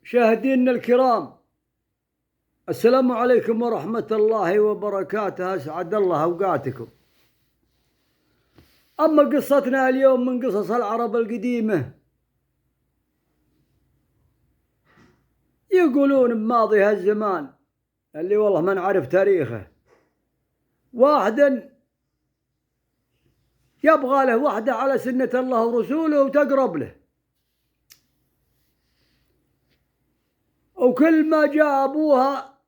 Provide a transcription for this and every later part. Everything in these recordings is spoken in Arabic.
مشاهدينا الكرام، السلام عليكم ورحمة الله وبركاته. أسعد الله أوقاتكم. أما قصتنا اليوم من قصص العرب القديمة. يقولون بماضي هالزمان اللي والله ما نعرف تاريخه، واحد يبغى له وحدة على سنة الله ورسوله وتقرب له، وكل ما جاء أبوها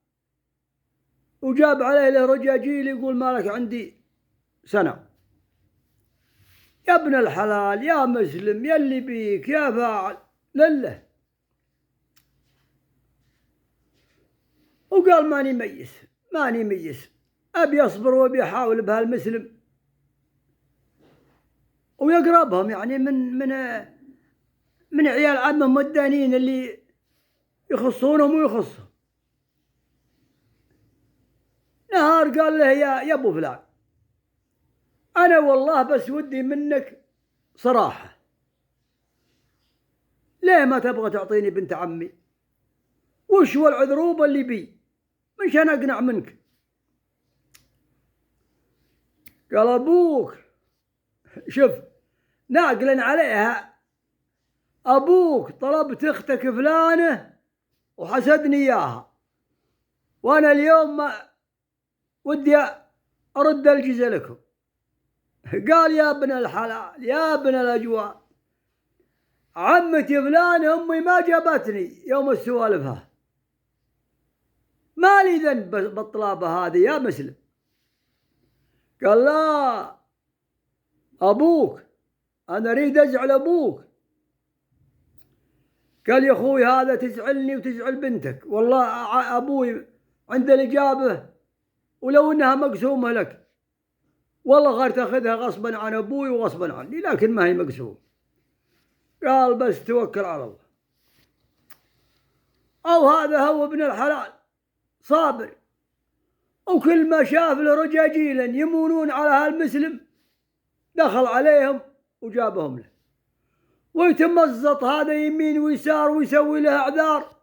وجاب عليه له رجاجيل يقول مالك عندي سنة، يا ابن الحلال يا مسلم يا اللي بيك يا فاعل لله. وقال ماني ميس أبي يصبر وأبي يحاول بهالمسلم ويقربهم، يعني من عيال عمهم الدانين اللي يخصونهم ويخصهم. نهار قال له يا ابو فلان، انا والله بس ودي منك صراحة، ليه ما تبغى تعطيني بنت عمي؟ وش هو العذروبة اللي بي مشان اقنع منك؟ قال ابوك شوف ناقلا عليها، ابوك طلبت اختك فلانة وحسدني اياها، وانا اليوم ما ودي ارد الجزء لكم. قال يا ابن الحلال يا ابن الاجواء، عمتي فلانة امي ما جابتني يوم السوالفها، ما لي ذنب بالطلابة هذه يا مسلم. قال لا ابوك، انا اريد ازعل ابوك. قال يا اخوي هذا تزعلني وتزعل بنتك، والله ابوي عند الاجابة ولو انها مقسومة لك، والله غير تاخذها غصبا عن ابوي وغصبا عني، لكن ما هي مقسومة. قال بس توكل على الله. او هذا هو ابن الحلال صابر، وكل ما شاف له رجاجيلا يمونون على هالمسلم دخل عليهم وجابهم له، ويتمزط هذا يمين ويسار ويسوي له اعذار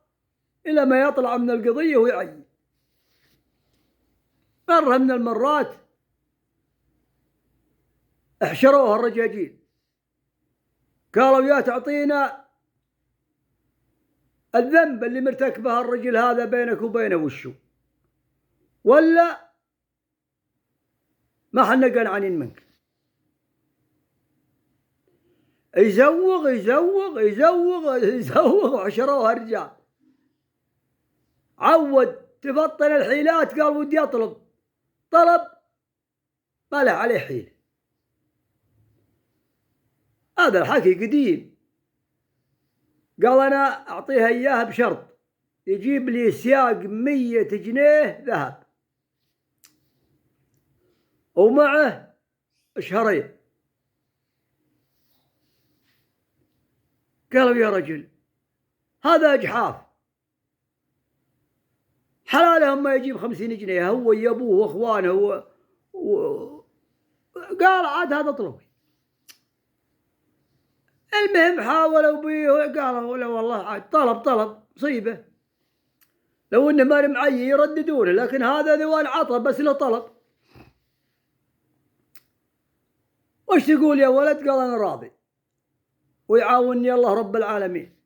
الى ما يطلع من القضية ويعين. مرة من المرات احشروها الرجاجيل، قالوا يا تعطينا الذنب اللي مرتكبه الرجل هذا بينك وبينه وشو، ولا ما حنا قنعانين منك. يزوغ يزوغ يزوغ يزوغ، وحشروها الرجال. عود تبطل الحيلات، قال ودي اطلب طلب ما له عليه حيل. هذا الحكي قديم. قال انا اعطيها اياه بشرط يجيب لي سياق 100 جنيه ذهب ومعه شهرين. قالوا يا رجل هذا اجحاف، حلالهم ما يجيب 50 جنيه هو يا ابوه واخوانه قال عاد هذا طلبي. المهم حاولوا بيه، قالوا لا والله عاد طلب مصيبه، لو انه ما معي يرددونه، لكن هذا ذوان عطى بس له طلب. وش تقول يا ولد؟ قال انا راضي ويعاونني الله رب العالمين.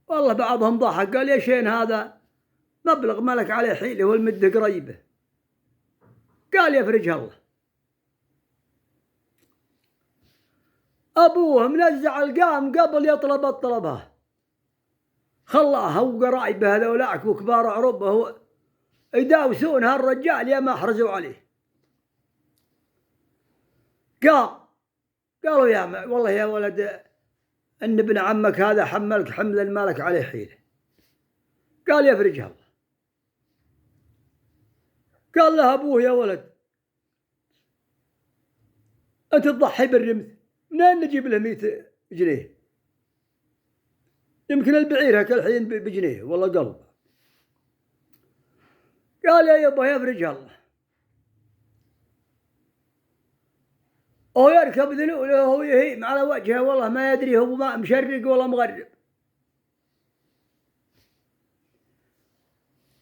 والله بعضهم ضحك قال يا شين هذا مبلغ ملك عليه حيله والمده قريبه. قال يفرجها الله. ابوه منزع القام قبل يطلب الطلبها، خلاها وقرايبه هذولاك وكبار عربه يداوسون هالرجال يا ما حرزوا عليه. قالوا يا والله يا ولد ان ابن عمك هذا حملك حملا مالك عليه حيله. قال يفرجها الله. قال له ابوه يا ولد انت تضحي بالرمث، منين نجيب له 100 جنيه؟ يمكن البعير هك الحين بجنيه والله قلب. قال يا يبا يفرجها الله. هو يركب ذنوله وهو يهيم على وجهه، والله ما يدري هو مشرق ولا مغرب.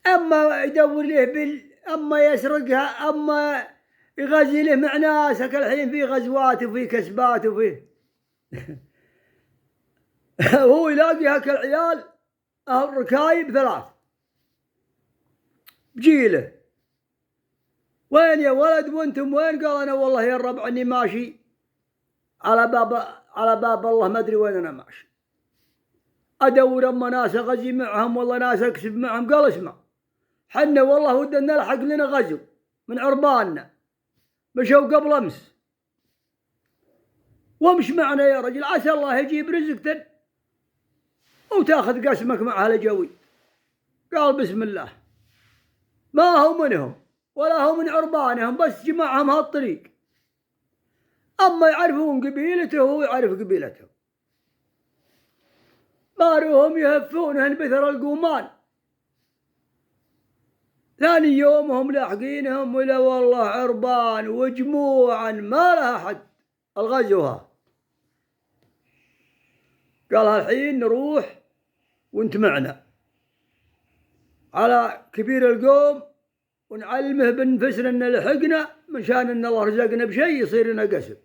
اما يدور له اما يسرقها، اما يغزي له مع ناسك. الحين في غزوات وفي كسبات وفي هو يلاقي هاك العيال الركايب 3 بجيله، وين يا ولد وانتم وين؟ قال انا والله يا الربع اني ماشي على باب الله، ما ادري وين انا ماشي، ادور اما ناس اغزي معهم والله ناس اكسب معهم. قال اسمع، حنا والله ودنا نلحق لنا غزو من عرباننا، مشوا قبل امس، وامش معنا يا رجل عسى الله يجيب رزقك وتاخذ قسمك مع هالجوي. قال بسم الله، ما هو منهم ولا هو من عربانهم، بس جمعهم هالطريق، اما يعرفون قبيلته وهو يعرف قبيلته. ماروهم يهفونهن بثر القومان. ثاني يوم هم لاحقينهم، ولا والله عربان وجموعا ما لها حد الغزوها. قال الحين نروح وانت معنا على كبير القوم ونعلمه بنفسنا ان لحقنا، من شان ان الله رزقنا بشيء يصير لنا قسم،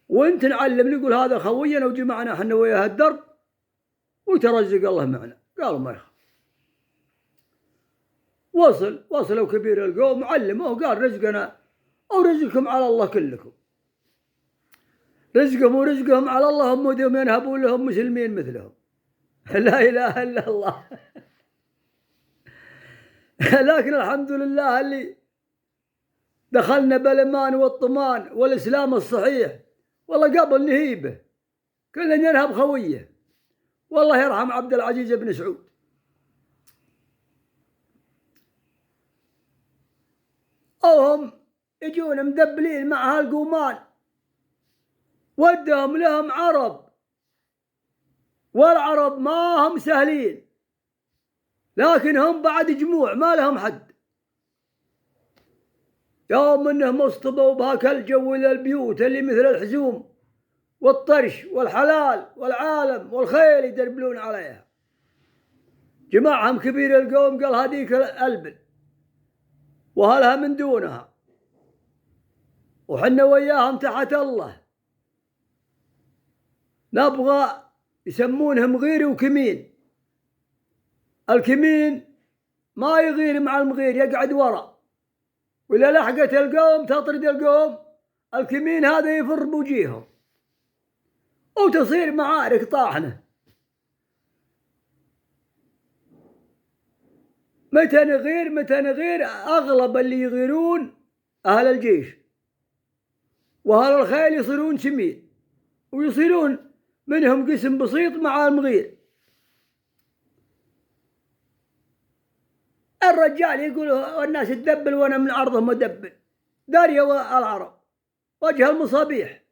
وانت نعلم نقول هذا خوينا وجمعنا احنا وياه الدرب وترزق الله معنا. قالوا ما يخاف. وصلوا كبير القوم علمه وقال رزقنا او رزقكم على الله كلكم، رزقهم ورزقهم على الله، هم ودهم ينهبون لهم مسلمين مثلهم. لا اله الا الله. لكن الحمد لله اللي دخلنا بالامان والطمان والاسلام الصحيح، والله قبل نهيبه كنا ننهب خويه. والله يرحم عبد العزيز بن سعود، او هم يجون مدبلين مع هالقومان، ودهم لهم عرب، والعرب ما هم سهلين، لكن هم بعد جموع ما لهم حد. يوم انهم اصطبوا بهاك الجو الى البيوت اللي مثل الحزوم والطرش والحلال والعالم والخيل يدربلون عليها. جمعهم كبير القوم قال هذيك البن وهلها من دونها، وحنا وياهم تحت الله، نبغى يسمونهم غير وكمين. الكمين ما يغير مع المغير، يقعد ورا، وإذا لحقت القوم تطرد القوم، الكمين هذا يفر بوجيههم وتصير معارك طاحنة. متى نغير أغلب اللي يغيرون أهل الجيش وأهل الخيل يصيرون شميل، ويصيرون منهم قسم بسيط مع المغير. الرجال يقول والناس تدبل وانا من عرضهم ادبل، داريا والعرب وجه المصابيح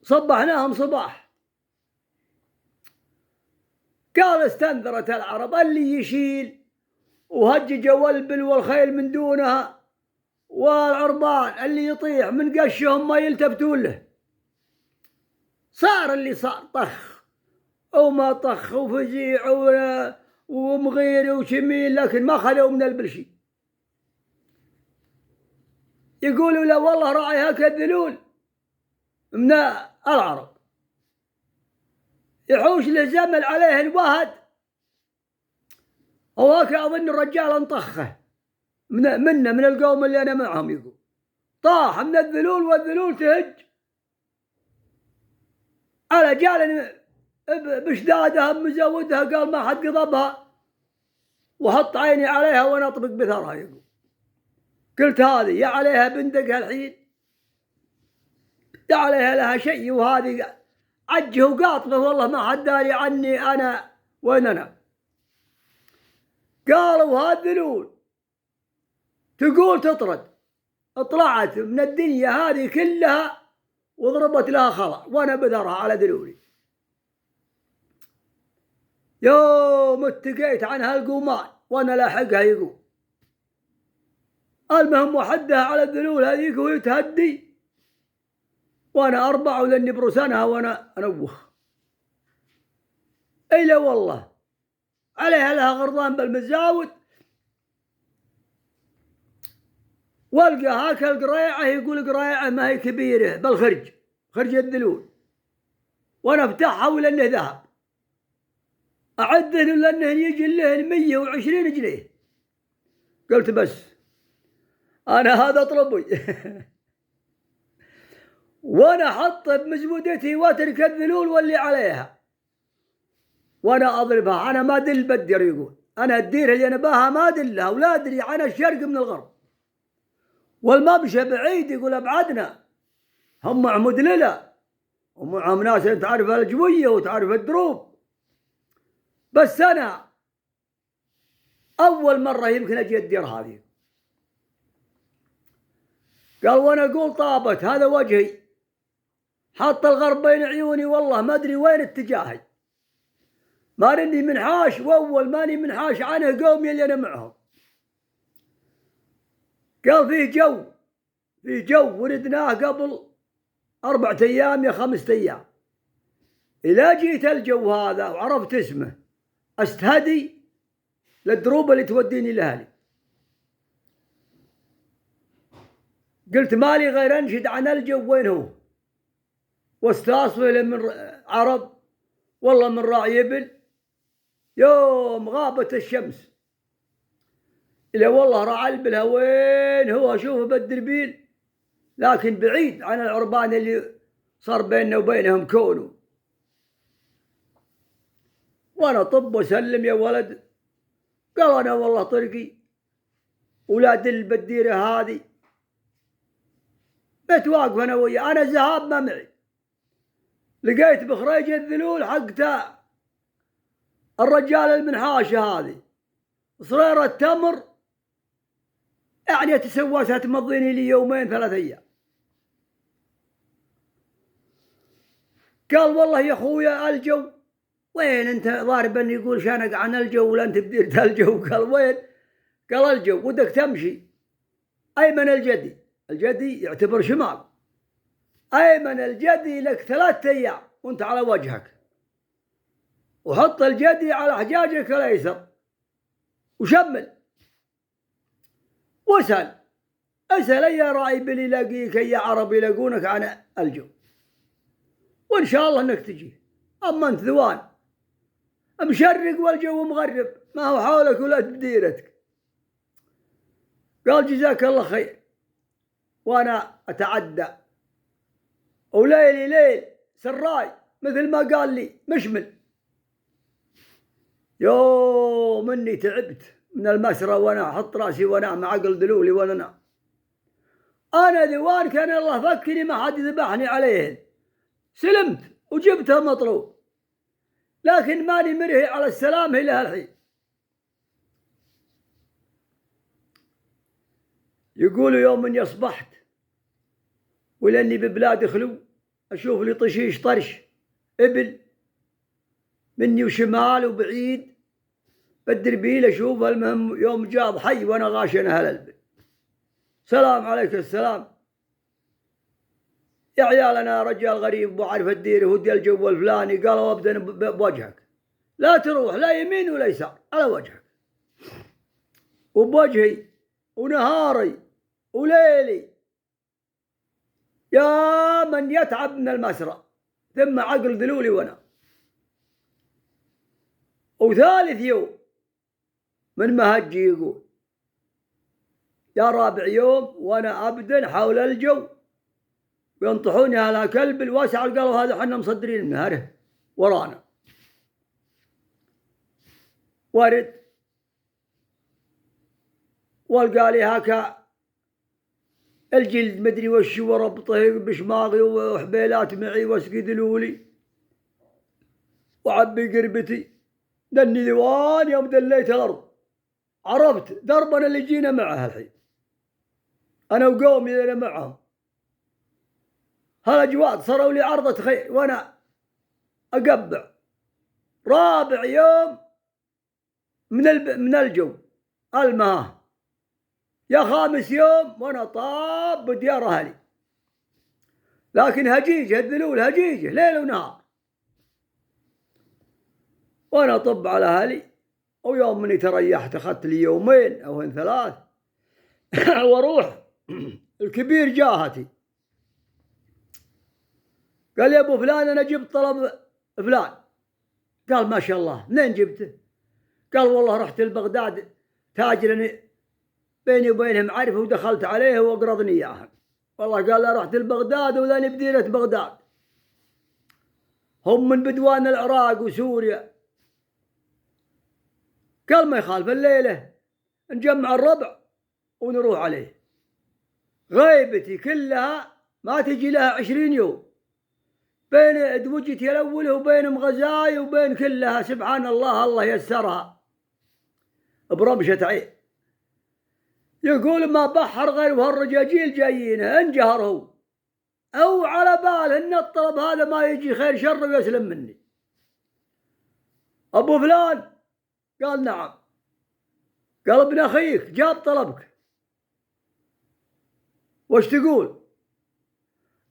صبحناهم صباح. قال استنذرت العرب، اللي يشيل وهجج والبل والخيل من دونها، والعربان اللي يطيح من قشهم ما يلتفتون له. صار اللي صار، طخ وما طخ وفزيع ومغير وشميل، لكن ما خلوا من البلشي. يقولوا لا والله راعي هاك الذلول من العرب يحوش للزمل عليه الوهد، وهاك اظن الرجال انطخه من القوم اللي انا معهم. يقول طاح من الذلول، والذلول تهج على جال بشدادها مزودها، قال ما حد قضبها وحط عيني عليها وانا اطبق بثرها. يقول قلت هذه يا عليها بندق الحين يا عليها لها شيء، وهذه عجه وقاطبه والله ما حد داري عني انا وين انا. قالوا هالذلول تقول تطرد، طلعت من الدنيا هذه كلها وضربت لها خلا وانا بذرها على ذلولي. يوم اتقيت عن هالقومان وانا لاحقها، يقول المهم وحدها على الذلول هذيك وهي تهدي، وانا اربع لاني برسانها وانا انوخ. الا والله عليها لها غرضان بالمزاود، والقى هاك القريعة، يقول قريعة ما هي كبيرة بالخرج، خرج الذلول، وانا افتحها ولا انه ذهب، اعده لانه يجي له 120 جنيه. قلت بس انا هذا طلبي. وانا حط بمزودتي واترك الذلول واللي عليها، وانا اضربها. انا ما دل بدر، يقول انا الديره اللي انا باها ما دلها، ولا ادري عن الشرق من الغرب، والممشى بعيد، يقول ابعدنا، هم عمود للا ومعهم ناس تعرف الجويه وتعرف الدروب. بس انا اول مره يمكن اجي الدير هذه. قال وانا اقول طابت هذا وجهي، حط الغرب بين عيوني، والله ما ادري وين اتجاهي، ماني منحاش، واول ماني منحاش عنه قومي اللي انا معهم. قال فيه جو وردناه قبل 4 أيام يا 5 أيام. إذا جيت الجو هذا وعرفت اسمه استهدي للدروب اللي توديني لأهلي. قلت مالي غير انشد عن الجو وين هو، واستاصله من عرب، والله من راعي ابل، يوم غابت الشمس إلا والله راعي البلها وين هو، أشوفه بالدربيل، لكن بعيد عن العربان اللي صار بيننا وبينهم كونه. وانا طب وسلم يا ولد. قال انا والله طرقي ولاد البديره هذه بتواقف انا وياه، انا ذهاب ما معي. لقيت بخريج الذلول حقته الرجال المنحاشه هذه صريره تمر، يعني تسوسها تمضيني لي 2 3 أيام. قال والله يا اخويا الجو وين انت ضاربا، يقول شانك عن الجو ولا انت بديرة الجو. قال وين؟ قال الجو ودك تمشي ايمن الجدي يعتبر شمال، ايمن الجدي لك 3 أيام وانت على وجهك، وحط الجدي على حجاجك الايسر وشمل اسال اي رايب اللي يلاقيك، اي عرب يلاقونك عن الجو، وان شاء الله انك تجي. اما انت ذوان مشرق والجو مغرب، ما هو حولك ولا تديرتك. قال جزاك الله خير، وانا اتعدى وليلي ليل سراي مثل ما قال لي مشمل. يوم اني تعبت من المسرى وانا احط راسي وانام عقل دلولي وانا انام. انا ذوان كان الله فكني ما حد ذبحني عليهن، سلمت وجبتها مطلوب، لكن ماني مرهي على السلام الى الحين. يقولوا يوم اني اصبحت ولاني ببلاد خلو اشوف لي طشيش طرش ابل مني وشمال وبعيد بالدربيل اشوفها. المهم يوم جاب حي وانا غاشن اهل البيت، سلام عليك السلام يا عيال، انا رجال غريب وعارف الديره ودي الجو الفلاني. قالوا ابدا بوجهك، لا تروح لا يمين ولا يسار، على وجهك وبوجهي ونهاري وليلي، يا من يتعب من المسرى ثم عقل ذلولي وانا. وثالث يوم من مهجي يقول يا رابع يوم وانا ابدا حول الجو وينطحوني على كلب الواسع. قالوا هذا حنا مصدرين النهره ورانا. ورد والقى لي هكا الجلد مدري وش وربطه بشماغي وحبيلات معي واسقي دلولي وعبي قربتي. دني ذوان يوم دليت الارض عرفت دربنا اللي جينا معها الحين، انا وقومي اللي انا معهم. هالاجواد صاروا لي عرضة خير وانا اقبع. رابع يوم من الجو المها، يا 5 يوم وانا طاب بديار اهلي، لكن هجيجه الذلول هجيجه ليل ونهار، وانا طب على اهلي ويوم مني تريحت أخذت لي يومين أو 3 واروح الكبير جاهتي قال يا ابو فلان انا جبت طلب فلان. قال ما شاء الله منين جبته؟ قال والله رحت لبغداد تاجر بيني وبينه معرفه ودخلت عليه واقرضني اياها. والله قال لا رحت لبغداد وذاني بدينة بغداد، هم من بدوان العراق وسوريا. قال ما يخالف الليله نجمع الربع ونروح عليه. غيبتي كلها ما تجي لها 20 يوم بين ادوجتي الاول وبين مغزاي وبين كلها. سبحان الله الله يسرها برمشة عين. يقول ما بحر غير وهالرجاجيل جايينه انجهر هو او على باله ان الطلب هذا ما يجي خير شر ويسلم مني. ابو فلان قال نعم. قال ابن اخيك جاب طلبك وش تقول؟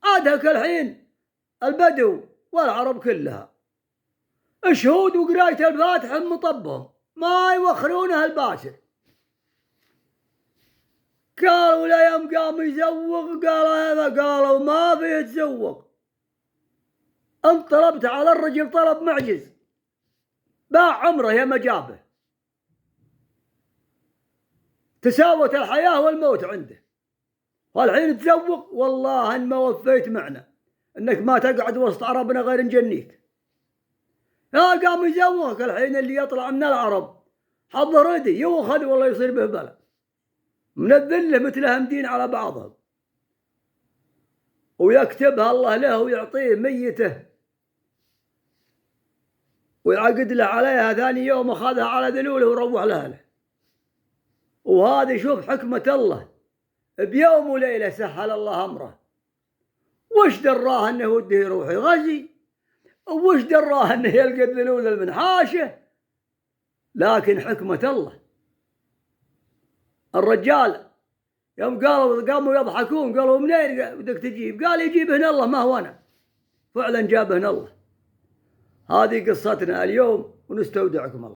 عادك الحين البدو والعرب كلها شهود وقراية الفاتحة مطبهم ما يوخرونها الباشر. قالوا لا يوم قام يزوق قالوا ما في يتزوق. انت طلبت على الرجل طلب معجز باع عمره يا ما جابه. تساوت الحياة والموت عنده والحين تزوق. والله ان ما وفيت معنا انك ما تقعد وسط عربنا غير نجنيك. يا قام يزوقك الحين اللي يطلع من العرب حظ ردي يوخذ والله يصير به بلا من الذله مثل همدين على بعضهم ويكتبها الله له ويعطيه ميته ويعقد له عليها ثاني يوم اخذها على ذلوله وروح لاهله. وهذا شوف حكمة الله بيوم وليلة سهل الله أمره. وش دراه أنه وده يروح يغزي؟ وش دراه أنه يلقى الذلول المنحاشة؟ لكن حكمة الله. الرجال يوم قاموا يضحكون قالوا منين بدك تجيب؟ قال يجيبهن الله ما هو أنا. فعلا جابهن الله. هذه قصتنا اليوم ونستودعكم الله.